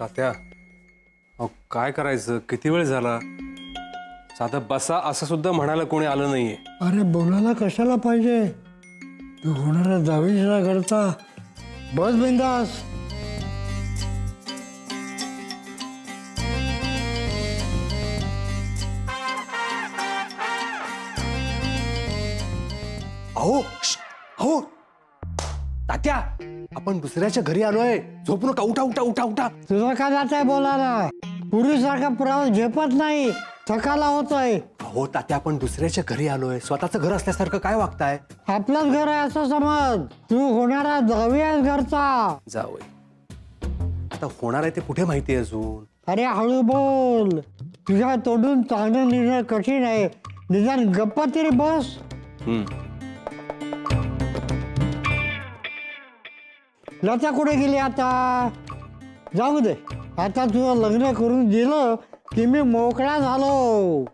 तात्या, अहो काय करायचं, किती वेळ झाला, साधं बसा असं सुद्धा म्हणायला कोणी आलं नाहीये. अरे बोलायला कशाला पाहिजे, तू होणारा जावेशला करता बस बिंदास. अहो अहो तात्या, आपण दुसऱ्याच्या घरी आलोय, झोपू नका, उठा उठा उठा उठा. तुझं काय जात आहे बोलायला, पूर्वीसारखा प्रवास झेपत नाही, थकाला होतोय. अहो तात्या, आपण दुसऱ्याच्या घरी आलोय, स्वतःचं घर असल्यासारखं काय वागताय. आपलंच घर आहे असं समज, तू होणारा जावी आहेस घरचा. जावई आता होणार आहे ते कुठे माहिती अजून. अरे हळू बोल, तुझ्या तोडून चांगलं निर्णय कठीण आहे, निदान गप्पा तरी बस. लता कुठे गेली आता, जाऊ दे, आता तुझं लग्न करून दिलं की मी मोकळा झालो.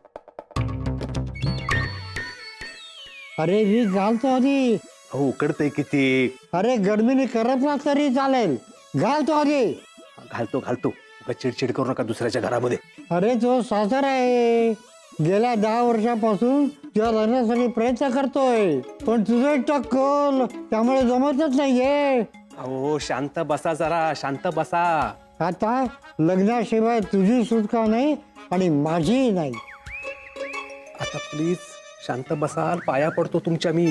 अरे मी घालतो आधी. अहो उकडतंय किती. अरे गर्मीने करपला तरी चालेल, घालतो आधी. घालतो घालतो, चिडचिड करू नका दुसऱ्याच्या घरामध्ये. अरे तो सासर आहे, गेल्या 10 वर्षापासून तुझ्या लग्नासाठी प्रयत्न करतोय, पण तुझं एकटा कल, त्यामुळे जमतच नाहीये. अहो शांत बसा, जरा शांत बसा. आता लग्नाशिवाय तुझी सुटका नाही आणि माझीही नाही. आता प्लीज शांत बसा, पाया पडतो तुमच्या मी.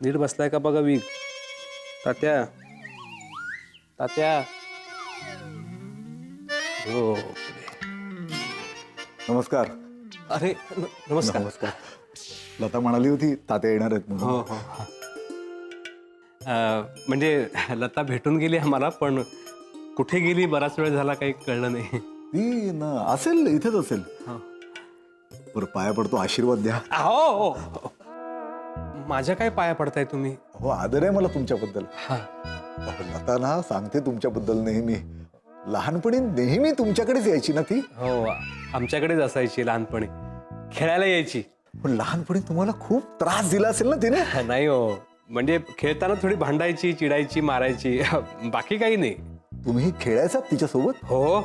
नीट बसलाय का बघा वीग. तात्या तात्या, हो. नमस्कार. अरे नमस्कार. नमस्कार. लता म्हणाली होती तात्या येणार आहेत म्हणून. हो हो. म्हणजे लता भेटून गेली आम्हाला, पण कुठे गेली बराच वेळ झाला काही कळलं नाही. ती ना असेल, इथेच असेल. बरं पाया पडतो, आशीर्वाद द्या. हो, माझ्या काय पाया पडताय तुम्ही. हो आदर आहे मला तुमच्याबद्दल. हा. लता ना सांगते तुमच्याबद्दल नेहमी, लहानपणी नेहमी तुमच्याकडेच यायची ना ती. हो, आमच्याकडेच असायची लहानपणी, खेळायला यायची. पण लहानपणी तुम्हाला खूप त्रास दिला असेल ना तिने. नाही हो, म्हणजे खेळताना थोडी भांडायची, चिडायची, मारायची, बाकी काही नाही. तुम्ही खेळायचा तिच्यासोबत. हो,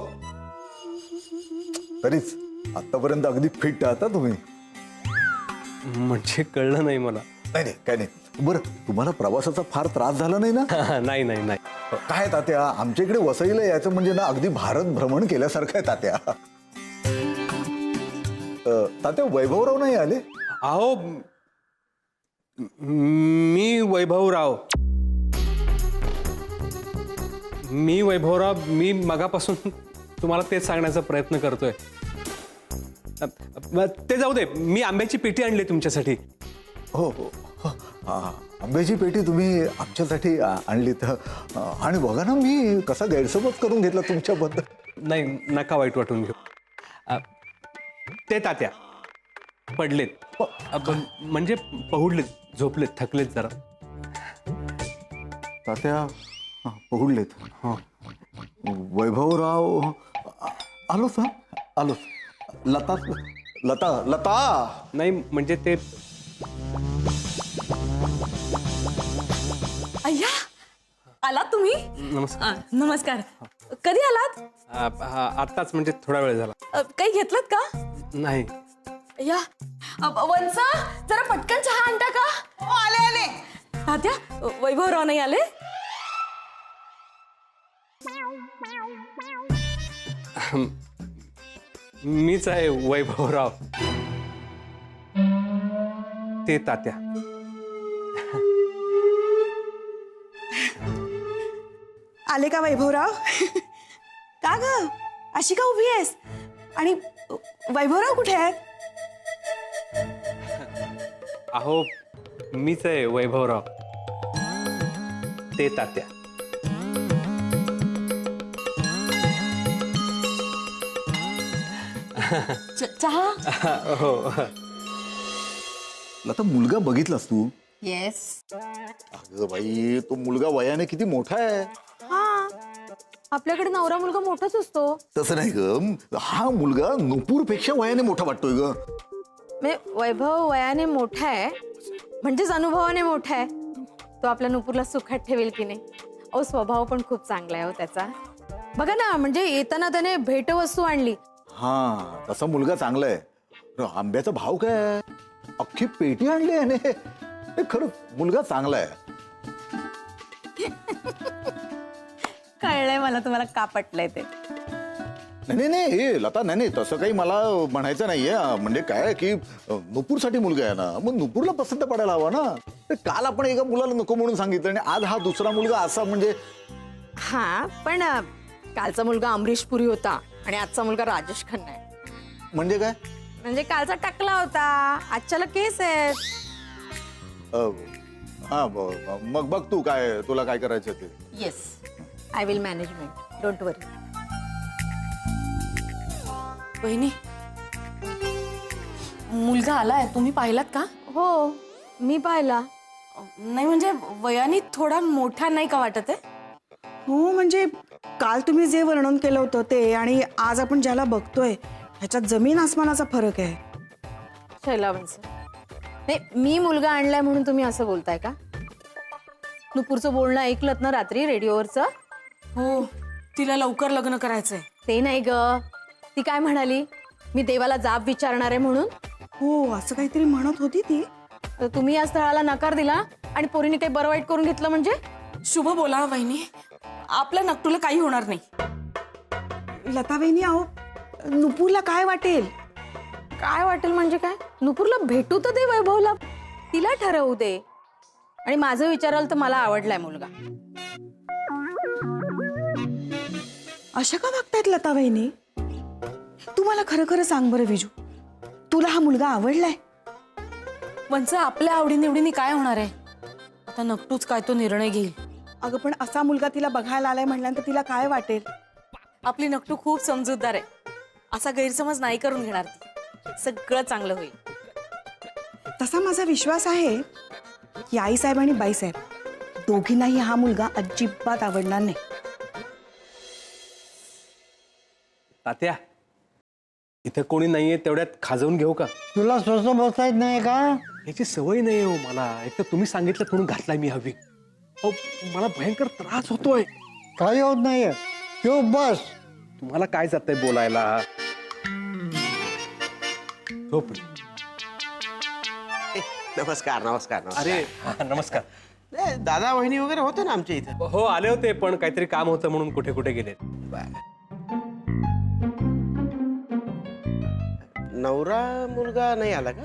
तरीच आतापर्यंत अगदी फिट आहात तुम्ही. म्हणजे कळलं नाही मला. नाही नाही काय नाही. बरं तुम्हाला प्रवासाचा फार त्रास झाला नाही ना. नाही नाही नाही. काय तात्या, आमच्या इकडे वसईला यायचं म्हणजे ना अगदी भारत भ्रमण केल्यासारखं आहे तात्या. तात्या वैभवराव नाही आले. अहो मी वैभवराव, मी मगापासून तुम्हाला तेच सांगण्याचा प्रयत्न करतोय. ते जाऊ दे, मी आंब्याची पेटी आणली तुमच्यासाठी. हो हो, आंब्याची पेटी तुम्ही आमच्यासाठी आणली तर. आणि बघा ना मी कसा गैरसमज करून घेतला तुमच्याबद्दल. नाही, नका वाईट वाटून घेऊ. ते तात्या पडलेत, म्हणजे पहुडलेत, झोपलेत, थकलेत जरा. तात्या पहुडलेत. वैभवराव आलोच. आलोच. लता लता लता नाही, म्हणजे ते. अय्या, आलात तुम्ही. नमस्कार. नमस्कार. कधी आलात. आत्ताच, म्हणजे थोडा वेळ झाला. काही घेतलं का. नाही. अय्या, वंसा जरा पटकन चहा आणता का. आले आले. तात्या, वैभवराव नाही आले. मीच आहे वैभवराव. ते तात्या. आले का वैभवराव. का ग अशी का उभी आहेस, आणि वैभवराव कुठे आहेत. अहो मीच आहे वैभवराव, ते तात्या. चहा. हो. लता मुलगा बघितलास तू. येस. अगं बाई, तो मुलगा वयाने किती मोठा आहे. हा, आपल्याकडे नवरा मुलगा मोठाच असतो. तसं नाही ग, हा मुलगा नुपूर पेक्षा वयाने मोठा वाटतोय ग. वैभव वयाने मोठा आहे, म्हणजेच अनुभवाने मोठा आहे. तो आपल्या नुपूरला सुखात ठेवेल की नाही. अहो स्वभाव पण खूप चांगला आहे हो त्याचा. बघा ना, म्हणजे येताना त्याने भेटवस्तू आणली. हा तसा मुलगा चांगला आहे. आंब्याचा भाव काय आहे? अख्खी पेटी आणली आहे. खरंच मुलगा चांगला आहे. कळलंय मला तुम्हाला का पटलंय ते. नाही नाही हे लता, नाही तसं काही मला म्हणायचं नाहीये. म्हणजे काय की नुपूरसाठी मुलगा आहे ना, मग नुपूरला पसंत पडायला हवा ना. तर काल आपण एका मुलाला नको म्हणून सांगितलं आणि आज हा दुसरा मुलगा असा म्हणजे. हा पण कालचा मुलगा अमरीश पुरी होता आणि आजचा मुलगा राजेश खन्ना आहे. म्हणजे काय? म्हणजे कालचा टकला होता, आजच्याला केस आहेत. हा मग बघ तू काय तुला काय करायचं ते. Yes, I will management, don't worry. बहिणी, मुलगा आलाय, तुम्ही पाहिलात का? हो, मी पाहिला. नाही म्हणजे वयाने थोडा मोठा नाही का वाटत आहे? हो म्हणजे काल तुम्ही जे वर्णन केलं होतं ते आणि आज आपण ज्याला बघतोय ह्याच्यात जमीन आसमानाचा फरक आहे. शैलावंश, नाही मी मुलगा आणलाय म्हणून तुम्ही असं बोलताय का? नुपूरचं बोलणं ऐकलत ना रात्री रेडिओवरचं? हो, तिला लवकर लग्न करायचंय. ते नाही ग, ती काय म्हणाली, मी देवाला जाब विचारणार आहे म्हणून. हो असं काहीतरी म्हणत होती ती. तर तुम्ही या स्थळाला नकार दिला आणि पोरीने काही बरं वाईट करून घेतलं म्हणजे? शुभ बोला वहिनी, आपल्या नकटूला काही होणार नाही. लता वहिनी, अहो नुपूरला काय वाटेल? काय वाटेल म्हणजे काय? नुपूरला भेटू तर दे वैभवला, तिला ठरवू दे. आणि माझं विचाराल तर मला आवडलाय मुलगा. अशा का वागतायत लता वहिनी? तू मला खरं खरं सांग बरं विजू, तुला हा मुलगा आवडलाय? वंच आपल्या आवडीनिवडीने काय होणार आहे? आता नकटूच काय तो निर्णय घेईल. अगं पण असा मुलगा तिला बघायला आलाय म्हटल्यानंतर तिला काय वाटेल? आपली नकटू खूप समजूतदार आहे, असा गैरसमज नाही करून घेणार ती. सगळं चांगलं होईल. तसा माझा विश्वास आहे की आईसाहेब आणि बाईसाहेब दोघींनाही हा मुलगा अजिबात आवडणार नाही. तात्या, इथं कोणी नाहीये, तेवढ्यात खाजवून घेऊ का? तुला स्वस्त बसता येत नाही का? याची सवय नाही हो मला. एक तर तुम्ही सांगितलं म्हणून घातलाय मी हवी. अहो मला भयंकर त्रास होतोय. काही होत नाहीये, तो बस. तुम्हाला काय जातंय बोलायला? झोप. नमस्कार नमस्कार नमस्कार. अरे नमस्कार. ए, दादा वहिनी वगैरे होते ना आमच्या इथे. हो आले होते, पण काहीतरी काम होतं म्हणून कुठे कुठे गेले. नवरा मुलगा नाही आला का?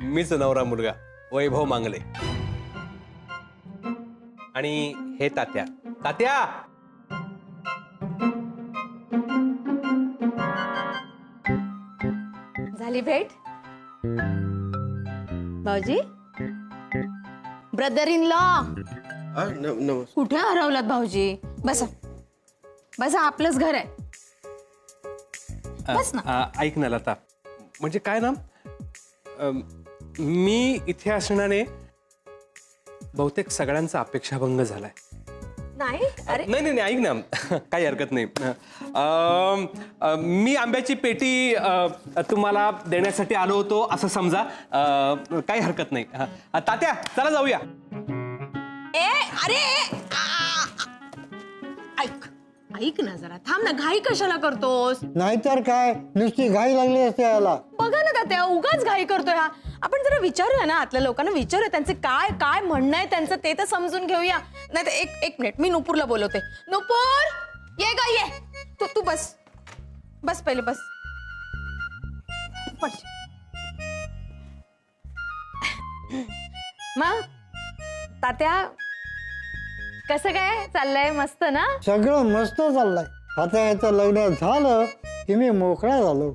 मीच नवरा मुलगा वैभव मांगले. आणि हे तात्या. तात्या, झाली भेट? भाऊजी, ब्रदर इन लॉ, नमस्कार. कुठे हरवलात भाऊजी? बसा बसा, आपलंच घर आहे. बस ना. ऐक ना लता, म्हणजे काय ना, मी इथे असण्याने बहुतेक सगळ्यांचा अपेक्षाभंग झालाय. नाही, अरे नाही नाही नाही, ऐक ना, काही हरकत नाही. मी आंब्याची पेटी तुम्हाला देण्यासाठी आलो होतो असं समजा. काही हरकत नाही. तात्या, चला जाऊया. अरे ऐक ऐक ना जरा, थांब ना, घाई कशाला करतोस? नाहीतर काय, नुसती घाई लागली असते याला. बघा ना तात्या, उगाच घाई करतोय हा. आपण जरा विचारूया ना, आतल्या लोकांना विचारूया, त्यांचे काय काय म्हणणं आहे त्यांचं ते तर समजून घेऊया. नाही तर एक मिनिट, मी नुपूरला बोलवते. नुपूर, ये ग ये. तू बस बस, पहिले बस. मग तात्या, कसं काय चाललंय? मस्त ना? सगळं मस्त चाललंय. आता याचं लग्न झालं की मी मोकळा झालो.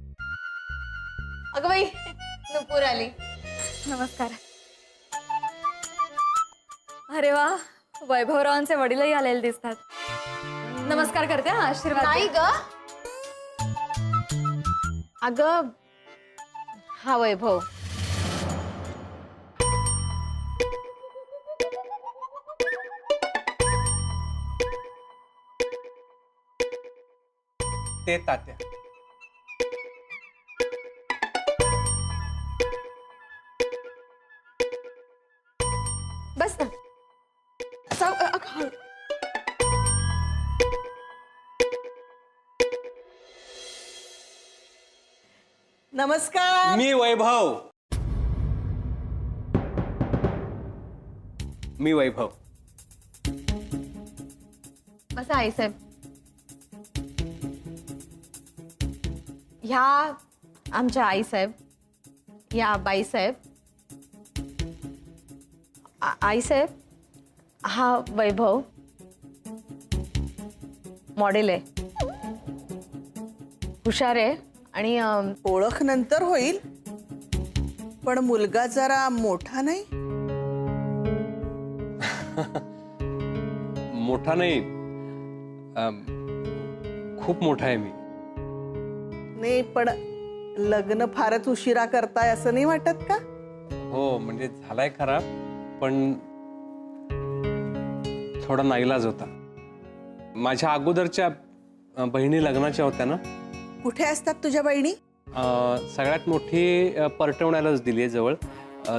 अगं बाई, नुपूर आली. नमस्कार. अरे वा, वैभवरावांचे वडीलही आलेले दिसतात. नमस्कार करते, आशीर्वाद. नाही ग, अगं हा वैभव. ते तात्या. बस ना. नमस्कार. मी वैभव. बसा आईसाहेब. ह्या आमच्या आईसाहेब, या बाईसाहेब. आईसाहेब, हा वैभव मॉडेल आहे, हुशार आहे आणि ओळख नंतर होईल, पण मुलगा जरा मोठा नाही. मोठा नाही, खूप मोठा आहे मी. नाही, पण लग्न फारच उशिरा करताय असं नाही वाटत का? हो, म्हणजे झालाय खराब, पण थोडा नाईलाज होता. माझ्या अगोदरच्या बहिणी लग्नाच्या होत्या ना. कुठे असतात तुझ्या बहिणी? सगळ्यात मोठी परटवण्यालाच दिली आहे जवळ,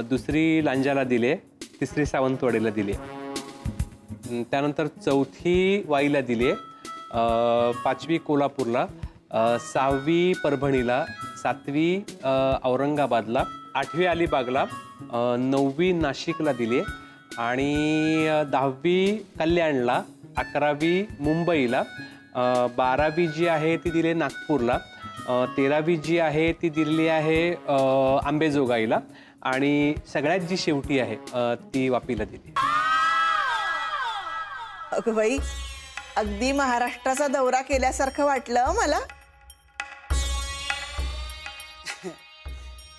दुसरी लांजाला दिली आहे, तिसरी सावंतवाडीला दिली आहे, त्यानंतर चौथी वाईला दिली आहे, पाचवी कोल्हापूरला, सहावी परभणीला, सातवी औरंगाबादला, आठवी अलिबागला, नववी नाशिकला दिली आहे आणि 10वी कल्याणला, 11वी मुंबईला, 12वी जी आहे ती दिली आहे नागपूरला, 13वी जी आहे ती दिलेली आहे आंबेजोगाईला आणि सगळ्यात जी शेवटी आहे ती वापीला दिली. अगं बाई, अगदी महाराष्ट्राचा दौरा केल्यासारखं वाटलं मला.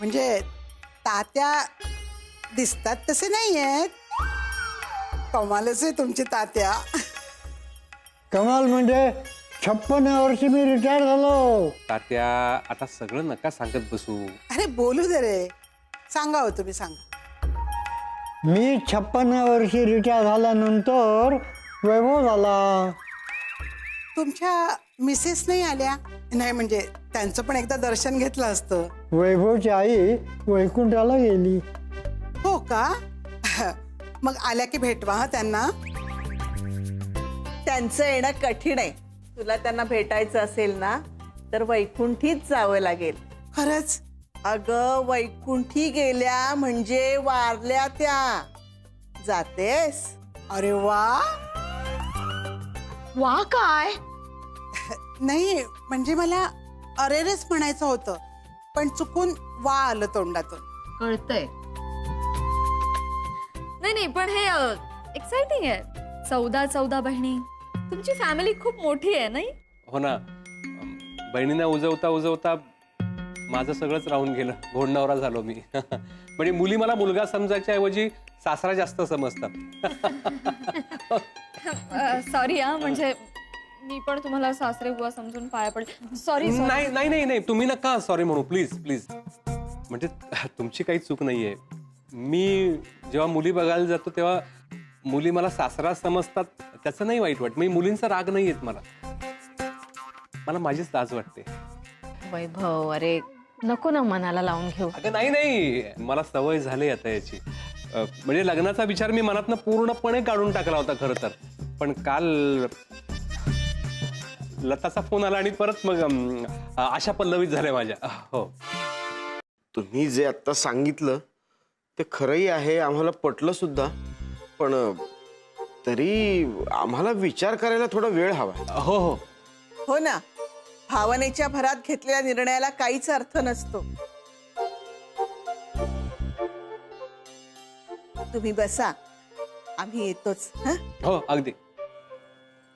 म्हणजे तात्या दिसतात तसे नाही आहेत. कमालच आहे तुमची तात्या. कमाल म्हणजे 56 वर्षी मी रिटायर झालो. तात्या, आता सगळं नका सांगत बसू. अरे बोलू दे रे, सांगा हो तुम्ही, सांगा. मी 56 वर्षी रिटायर झाल्यानंतर वैभव झाला. तुमच्या मिसेस नाही आल्या? नाही म्हणजे त्यांचं पण एकदा दर्शन घेतलं असतं. वैभवची आई वैकुंठाला गेली. हो का? मग आल्या की भेटवा हा त्यांना. त्यांचं येणं कठीण आहे. तुला त्यांना भेटायचं असेल ना तर वैकुंठीच जावं लागेल. खरंच? अगं, वैकुंठी गेल्या म्हणजे वारल्या त्या. जातेस? अरे वा. वा काय? नाही म्हणजे मला अरेरेच म्हणायचं होतं, पण चुकून वा आलं तोंडातून. कळतंय. नाही, पण हे एक्साइटिंग आहे. 14 बहिणी. तुमची फॅमिली खूप मोठी आहे नाही? हो ना, बहिणींना उजवता उजवता माझं सगळंच राहून गेलं. घोडनवरा झालो मी. म्हणजे मुली मला मुलगा समजायच्या ऐवजी सासरा जास्त समजतात. सॉरी हा, म्हणजे मी पण तुम्हाला सासरे बुवा समजून पाया पडले. सॉरी. नाही नाही नाही नाही, तुम्ही नका सॉरी म्हणू, प्लीज प्लीज. म्हणजे तुमची काही चूक नाहीये. मी जेव्हा मुली बघायला जातो तेव्हा मुली मला सासरा समजतात, त्याचं नाही वाईट वाटत. मी मुलींचा राग नाही येत मला माझीच लाज वाटते. वैभव, अरे नको ना मनाला लावून घेऊ. अगं नाही नाही, मला सवय झाली आता याची. म्हणजे लग्नाचा विचार मी मनातनं पूर्णपणे काढून टाकला होता खरं तर. पण काल लताचा फोन आला आणि परत मग आशा पल्लवीत झाल्या माझ्या. हो, तुम्ही जे आता सांगितलं ते खरंही आहे, आम्हाला पटलं सुद्धा, पण तरी आम्हाला विचार करायला थोडा वेळ हवा. हो हो हो ना, भावनेच्या भरात घेतलेल्या निर्णयाला काहीच अर्थ नसतो. तुम्ही बसा, आम्ही येतोच. हं? हो, अगदी.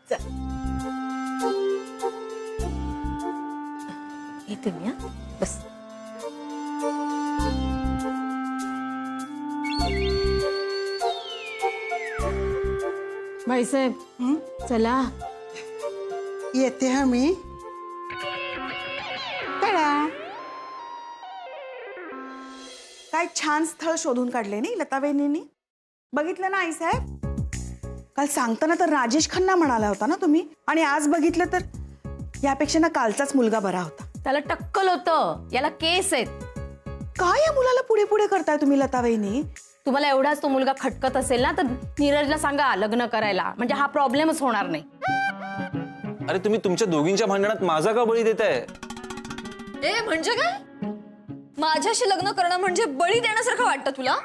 चल. येते मी. हा, बस. बाईसाहेब, चला. येते हा मी. काय छान स्थळ शोधून काढले नाही लता वहिनींनी. बघितलं ना आई साहेब, काल सांगताना तर राजेश खन्ना म्हणाला होता ना तुम्ही, आणि आज बघितलं तर यापेक्षा ना कालचाच मुलगा बरा होता. त्याला टक्कल होतं, याला केस आहेत. काय या मुलाला पुढे पुढे करताय तुम्ही लता वहिनी? तुम्हाला एवढाच तो मुलगा खटकत असेल ना तर नीरजला सांगा लग्न करायला, म्हणजे हा प्रॉब्लेमच होणार नाही. अरे तुम्ही तुमच्या दोघींच्या भांडणात माझा का बळी देताय? ए म्हणजे काय? माझ्याशी लग्न करणं म्हणजे बळी देण्यासारखं वाटतं तुला?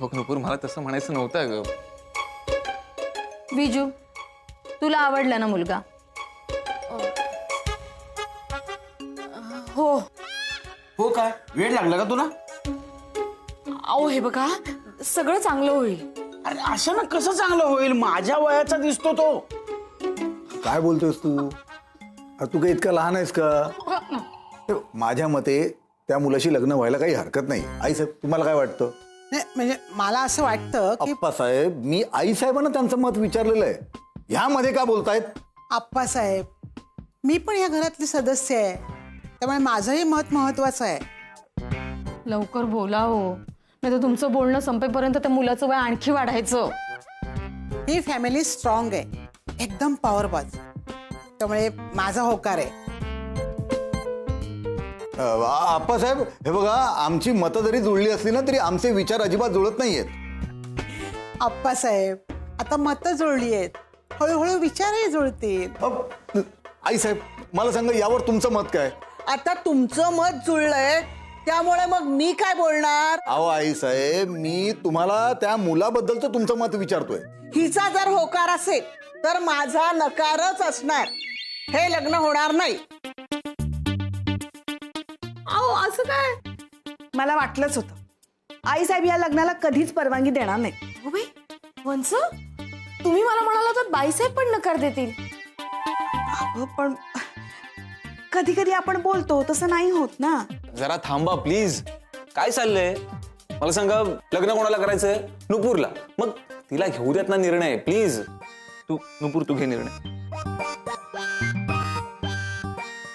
बघ नुपूर, मला तसं म्हणायचं नव्हतं ग. विजू, तुला आवडला ना मुलगा? हो. हो काय वेळ लागला का तुला? अहो हे बघा, सगळं चांगलं होईल. अरे असं ना कसं चांगलं होईल? माझ्या वयाचा दिसतो तो. काय बोलतोयस तू? अरे तू काही इतका लहान आहेस का? माझ्या मते त्या मुलाशी लग्न व्हायला काही हरकत नाही. आई साहेब, तुम्हाला काय वाटतं? नाही म्हणजे मला असं वाटतं की अप्पासाहेब, मी आई साहेबांना त्यांचं मत विचारलेलं आहे. ह्यामध्ये का बोलतायत? आप्पासाहेब, मी पण या घरातली सदस्य आहे, त्यामुळे माझंही मत महत्वाचं आहे. लवकर बोला हो, नाही तर तुमचं बोलणं संपेपर्यंत त्या मुलाचं वय आणखी वाढायचं. ही फॅमिली स्ट्रॉंग आहे, एकदम पॉवरबाज, त्यामुळे माझा होकार आहे. आप्पासाहेब, हे बघा, आमची मतं जरी जुळली असली ना तरी आमचे विचार अजिबात जुळत नाहीयेत. आप्पासाहेब, आता मतं जुळली आहेत, हळूहळू विचारही जुळतील. आई साहेब, मला सांगा, यावर तुमचं मत काय? आता तुमचं मत जुळलंय, त्यामुळे मग मी काय बोलणार? अहो आई साहेब, मी तुम्हाला त्या मुलाबद्दलचं तुमचं मत विचारतोय. हिचा जर होकार असेल तर माझा नकारच असणार. हे लग्न होणार नाही. अहो असं काय? मला वाटलंच होतं, आईसाहेब या लग्नाला कधीच परवानगी देणार नाही. हो बाई, वंस, तुम्ही मला म्हणाला तर बाईसाहेब पण नकार देतील. अगं, पण कधी कधी आपण बोलतो तसं नाही होत ना. जरा थांबा प्लीज. काय चाललंय? मला सांगा, लग्न कोणाला करायचंय? नुपूरला. मग तिला घेऊ देत ना निर्णय, प्लीज. नुपूर, तू घे निर्णय.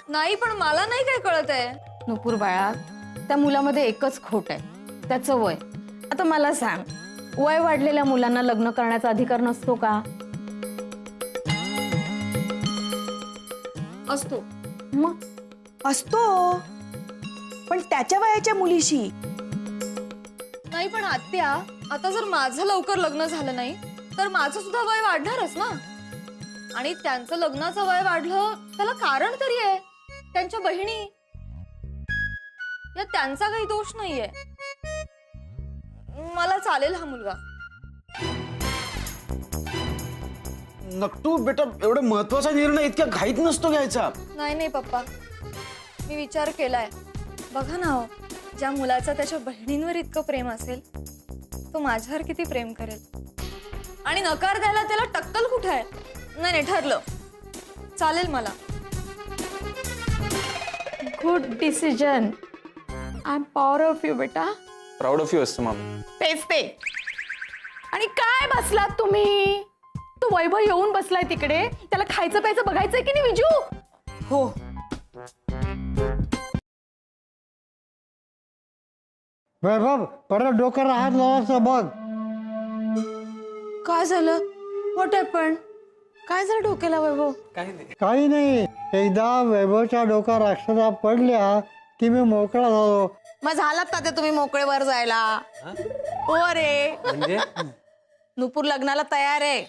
नाही पण मला नाही काय कळत आहे. नुपूर बाळा, त्या मुलामध्ये एकच खोट आहे, त्याचं वय. आता मला सांग, वय वाढलेल्या मुलांना लग्न करण्याचा अधिकार नसतो का? असतो. मग असतो, पण त्याच्या वयाच्या मुलीशी. नाही पण आत्या, आता जर माझं लवकर लग्न झालं नाही तर माझं सुद्धा वय वाढणारच ना. आणि त्यांचं लग्नाचं वय वाढलं त्याला कारण तरी आहे, त्यांच्या बहिणी. या त्यांचा काही दोष नाहीये. मला चालेल हा मुलगा. नक्तू बेटा, एवढा महत्वाचा निर्णय इतक्या घाईत नसतो घ्यायचा. नाही नाही पप्पा, मी विचार केलाय. बघा ना हो, ज्या मुलाचं त्याच्या बहिणींवर इतकं प्रेम असेल तो माझ्यावर किती प्रेम करेल. आणि नकार द्यायला त्याला टक्कल कुठे आहे? नाही नाही, ठरलं, चालेल मला. Good decision. I am proud of you बेटा. प्राऊड ऑफ यू असतं मामा. तेच ते. आणि काय बसलात तुम्ही? तो वैभव येऊन बसलाय तिकडे, त्याला खायचं प्यायचं बघायचंय की नाही विजू? हो. वैभव, परत डोक्याला हात लावायचा बघ. काय झालं? What happen? काय झालं डोक्याला वैभव? काही नाही, एकदा वैभवच्या डोक्यात अक्षता पडल्या की मी मोकळा झालो. मग झालात का ते तुम्ही मोकळेवर जायला? हो रे, म्हणजे नुपूर लग्नाला तयार आहे.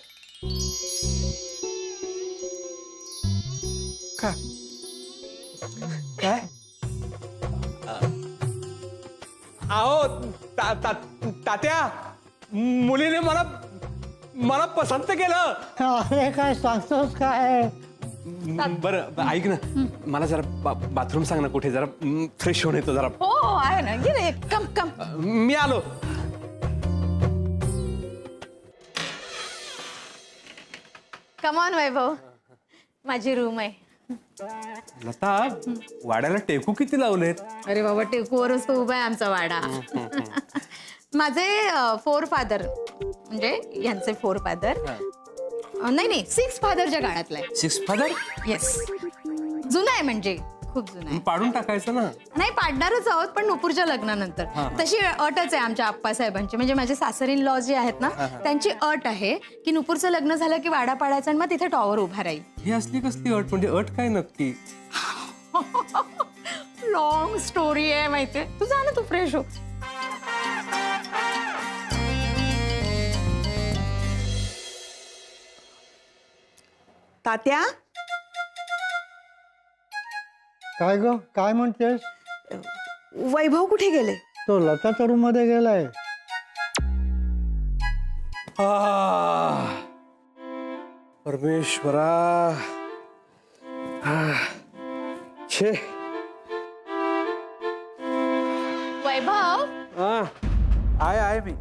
काय? अहो तात्या, मुलीने मला मला पसंत केलं. अरे काय सांगतोस काय? बरं ऐक ना, मला जरा बाथरूम सांग ना कुठे, जरा फ्रेश होऊन येतो जरा. हो आहे ना, गे कम कम. मी आलो. कमॉन वैभव, माझी रूम आहे. लता, वाड्याला टेकू किती लावलेत? अरे बाबा, टेकूवरच तो उभा आहे आमचा वाडा. माझे फोर फादर, म्हणजे यांचे फोर फादर, नाही 6 फादरच्या काळातला आहे. 6 फादर? येस, जुना आहे, म्हणजे खूप जुना आहे. पाडून टाकायचं ना. नाही, पाडणारच आहोत, पण नुपूरच्या लग्नानंतर. तशी अटच आहे आमच्या आप्पासाहेबांची, म्हणजे माझे सासरीन लॉ जे आहेत ना, त्यांची अट आहे की नुपूरचं लग्न झालं की वाडा पाडायचा आणि मग तिथे टॉवर उभा राहील. ही असली कसली अट? म्हणजे अट काय नक्की? लॉंग स्टोरी आहे माहितीये. तू जा ना, तू फ्रेश हो. तात्या काय ग काय म्हणतेस? वैभव कुठे गेले? तो लताच्या रूम मध्ये गेलाय. परमेश्वरा छे वैभव आहे मी